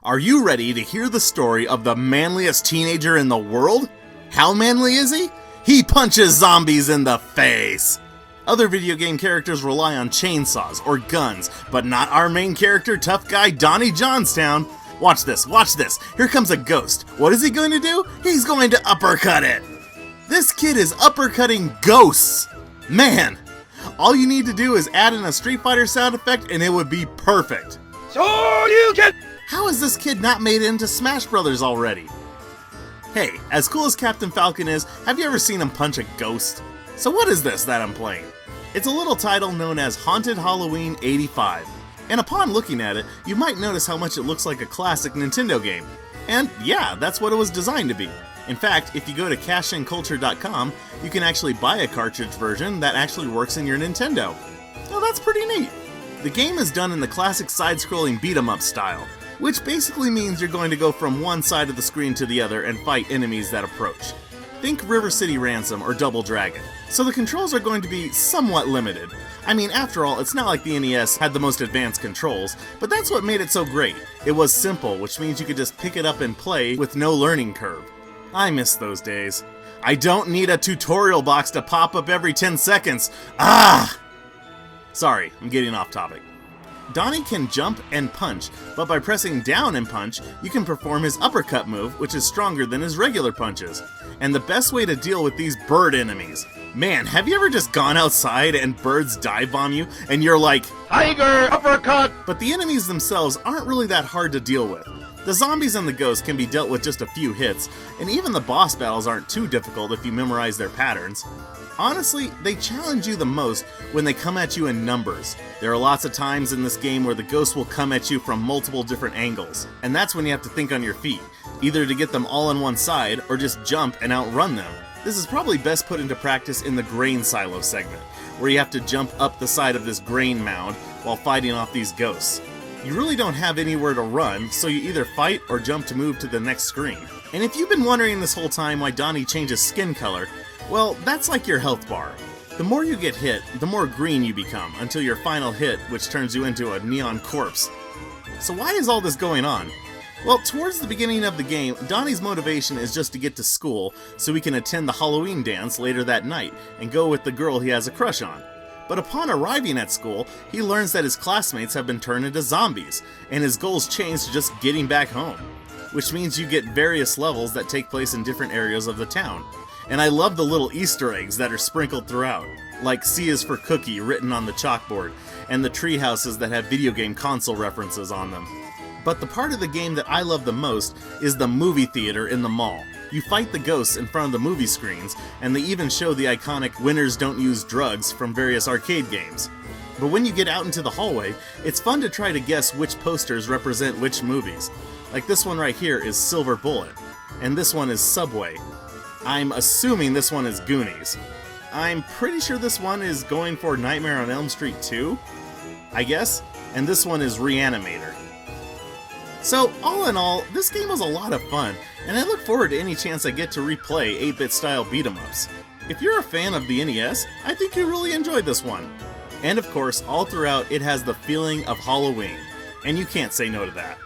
Are you ready to hear the story of the manliest teenager in the world? How manly is he? He punches zombies in the face! Other video game characters rely on chainsaws or guns, but not our main character, tough guy Donnie Johnstown. Watch this, watch this. Here comes a ghost. What is he going to do? He's going to uppercut it! This kid is uppercutting ghosts! Man! All you need to do is add in a Street Fighter sound effect and it would be perfect. So you can... How has this kid not made it into Smash Brothers already? Hey, as cool as Captain Falcon is, have you ever seen him punch a ghost? So what is this that I'm playing? It's a little title known as Haunted Halloween 85. And upon looking at it, you might notice how much it looks like a classic Nintendo game. And yeah, that's what it was designed to be. In fact, if you go to cashinculture.com, you can actually buy a cartridge version that actually works in your Nintendo. Oh, that's pretty neat. The game is done in the classic side-scrolling beat-em-up style, which basically means you're going to go from one side of the screen to the other and fight enemies that approach. Think River City Ransom or Double Dragon. So the controls are going to be somewhat limited. I mean, after all, it's not like the NES had the most advanced controls, but that's what made it so great. It was simple, which means you could just pick it up and play with no learning curve. I miss those days. I don't need a tutorial box to pop up every 10 seconds. Ah! Sorry, I'm getting off topic. Donnie can jump and punch, but by pressing down and punch, you can perform his uppercut move, which is stronger than his regular punches. And the best way to deal with these bird enemies. Man, have you ever just gone outside and birds dive bomb you, and you're like, Tiger uppercut! But the enemies themselves aren't really that hard to deal with. The zombies and the ghosts can be dealt with just a few hits, and even the boss battles aren't too difficult if you memorize their patterns. Honestly, they challenge you the most when they come at you in numbers. There are lots of times in this game where the ghosts will come at you from multiple different angles, and that's when you have to think on your feet, either to get them all on one side or just jump and outrun them. This is probably best put into practice in the grain silo segment, where you have to jump up the side of this grain mound while fighting off these ghosts. You really don't have anywhere to run, so you either fight or jump to move to the next screen. And if you've been wondering this whole time why Donnie changes skin color, well, that's like your health bar. The more you get hit, the more green you become, until your final hit, which turns you into a neon corpse. So why is all this going on? Well, towards the beginning of the game, Donnie's motivation is just to get to school so he can attend the Halloween dance later that night and go with the girl he has a crush on. But upon arriving at school, he learns that his classmates have been turned into zombies, and his goals change to just getting back home. Which means you get various levels that take place in different areas of the town. And I love the little Easter eggs that are sprinkled throughout, like C is for cookie written on the chalkboard, and the tree houses that have video game console references on them. But the part of the game that I love the most is the movie theater in the mall. You fight the ghosts in front of the movie screens, and they even show the iconic "Winners Don't Use Drugs" from various arcade games. But when you get out into the hallway, it's fun to try to guess which posters represent which movies. Like this one right here is Silver Bullet, and this one is Subway. I'm assuming this one is Goonies. I'm pretty sure this one is going for Nightmare on Elm Street 2, I guess, and this one is Reanimator. So, all in all, this game was a lot of fun, and I look forward to any chance I get to replay 8-bit style beat-em-ups. If you're a fan of the NES, I think you really enjoyed this one. And of course, all throughout it has the feeling of Halloween, and you can't say no to that.